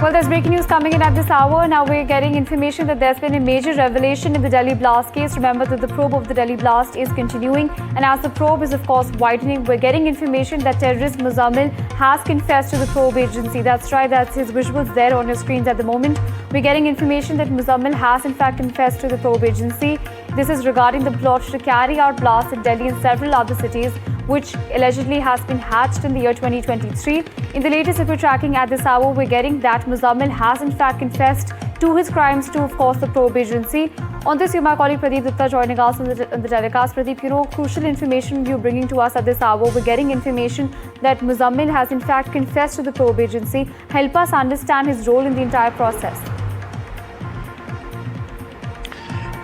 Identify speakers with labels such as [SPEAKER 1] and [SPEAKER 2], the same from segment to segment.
[SPEAKER 1] Well, there's breaking news coming in at this hour. Now we're getting information that there's been a major revelation in the Delhi blast case. Remember that the probe of the Delhi blast is continuing. And as the probe is, of course, widening, we're getting information that terrorist Muzammil has confessed to the probe agency. That's right, that's his visuals there on your screens at the moment. We're getting information that Muzammil has, in fact, confessed to the probe agency. This is regarding the plot to carry out blasts in Delhi and several other cities, which allegedly has been hatched in the year 2023. In the latest that we're tracking at this hour, we're getting that Muzammil has in fact confessed to his crimes to, of course, the probe agency. On this, my colleague Pradeep Dutta joining us on the telecast. Pradeep, crucial information you're bringing to us at this hour. We're getting information that Muzammil has in fact confessed to the probe agency. Help us understand his role in the entire process.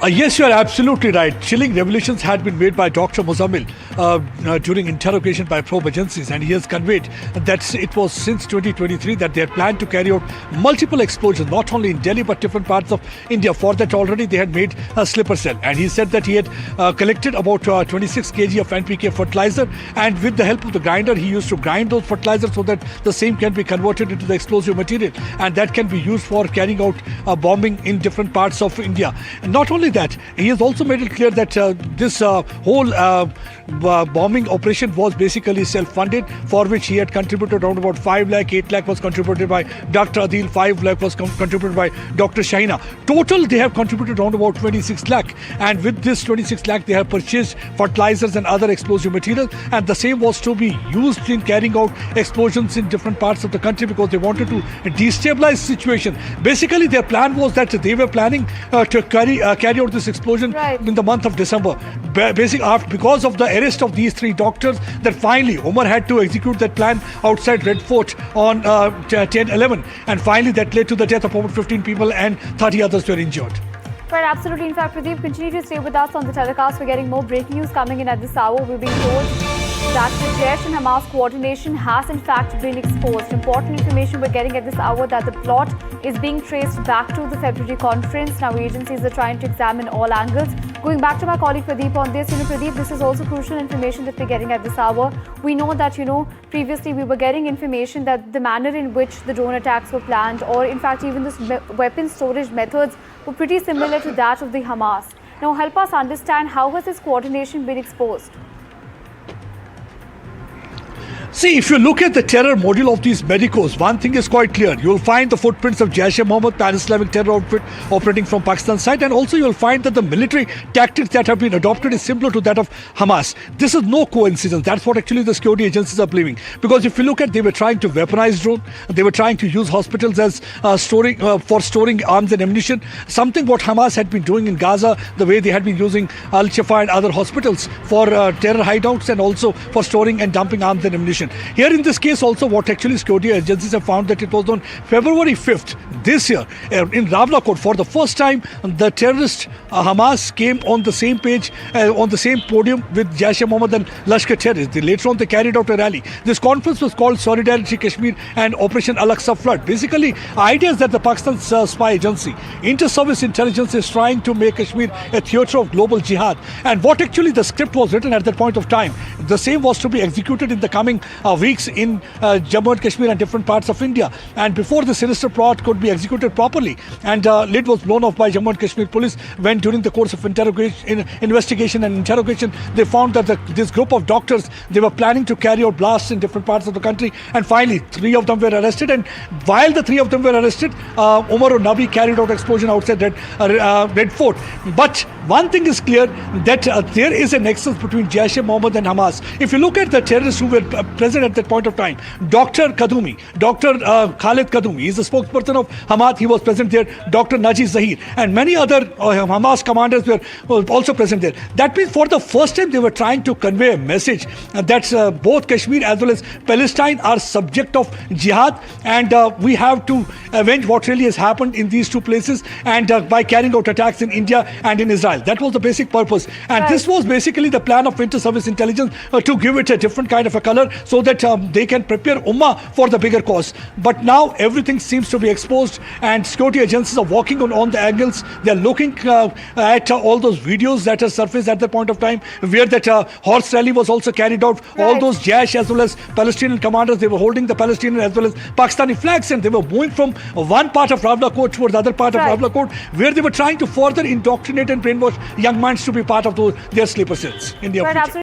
[SPEAKER 2] Yes, you are absolutely right. Chilling revelations had been made by Dr. Muzammil during interrogation by probe agencies, and he has conveyed that it was since 2023 that they had planned to carry out multiple explosions, not only in Delhi but different parts of India. For that already they had made a sleeper cell, and he said that he had collected about 26 kg of NPK fertilizer, and with the help of the grinder he used to grind those fertilizers so that the same can be converted into the explosive material, and that can be used for carrying out bombing in different parts of India. And not only that, he has also made it clear that this whole bombing operation was basically self-funded, for which he had contributed around about 5 lakh, 8 lakh was contributed by Dr. Adil, 5 lakh was contributed by Dr. Shahina. Total, they have contributed around about 26 lakh, and with this 26 lakh, they have purchased fertilizers and other explosive material, and the same was to be used in carrying out explosions in different parts of the country because they wanted to destabilize the situation. Basically, their plan was that they were planning to carry out this explosion in the month of December. Because of the arrest of these 3 doctors, that finally Umar had to execute that plan outside Red Fort on 10/11, and finally that led to the death of about 15 people and 30 others were injured.
[SPEAKER 1] Right, absolutely. In fact, Pradeep, continue to stay with us on the telecast. We're getting more breaking news coming in at this hour. We're being told that the Jaish and Hamas coordination has in fact been exposed. Important information we're getting at this hour that the plot is being traced back to the February conference. Now agencies are trying to examine all angles. Going back to my colleague Pradeep on this, Pradeep, this is also crucial information that we're getting at this hour. We know that, previously we were getting information that the manner in which the drone attacks were planned, or in fact even this weapon storage methods, were pretty similar to that of the Hamas. Now help us understand, how has this coordination been exposed?
[SPEAKER 2] See, if you look at the terror module of these medicos, one thing is quite clear. You will find the footprints of Jaish-Hamas, pan-Islamic terror outfit operating from Pakistan's side, and also you will find that the military tactics that have been adopted is similar to that of Hamas. This is no coincidence. That's what actually the security agencies are believing. Because if you look at, they were trying to weaponize drones, they were trying to use hospitals as storing arms and ammunition, something what Hamas had been doing in Gaza, the way they had been using Al-Shifa and other hospitals for terror hideouts and also for storing and dumping arms and ammunition. Here in this case also, what actually security agencies have found, that it was on February 5th this year in Rawalakot, for the first time the terrorist Hamas came on the same page, on the same podium with Jaish-e-Mohammed and Lashkar terrorists. Later on they carried out a rally. This conference was called Solidarity Kashmir and Operation Al-Aqsa Flood. Basically, idea is that the Pakistan spy agency, inter-service intelligence, is trying to make Kashmir a theatre of global jihad. And what actually the script was written at that point of time, the same was to be executed in the coming weeks in Jammu and Kashmir and different parts of India. And before the sinister plot could be executed properly, and lid was blown off by Jammu and Kashmir police when during the course of investigation and interrogation, they found that this group of doctors, they were planning to carry out blasts in different parts of the country, and finally 3 of them were arrested. And while the 3 of them were arrested, Umar and Nabi carried out explosion outside Red Fort. But one thing is clear, that there is a nexus between Jaish-e-Mohammed and Hamas. If you look at the terrorists who were present at that point of time, Dr. Kadumi, Dr. Khalid Kadumi, he is the spokesperson of Hamas, he was present there, Dr. Naji Zahir, and many other Hamas commanders were also present there. That means for the first time they were trying to convey a message that both Kashmir as well as Palestine are subject of jihad, and we have to avenge what really has happened in these 2 places, and by carrying out attacks in India and in Israel. That was the basic purpose, and this was basically the plan of inter-service intelligence to give it a different kind of a color, so that they can prepare Ummah for the bigger cause. But now everything seems to be exposed, and security agencies are working on the angles. They are looking at all those videos that are surfaced at that point of time, where that horse rally was also carried out. All those Jaish as well as Palestinian commanders, they were holding the Palestinian as well as Pakistani flags, and they were moving from one part of Ravla Court towards the other part of
[SPEAKER 1] Right.
[SPEAKER 2] Ravla Court, where they were trying to further indoctrinate and brainwash young minds to be part of their sleeper cells in the
[SPEAKER 1] Right,
[SPEAKER 2] future.
[SPEAKER 1] absolutely.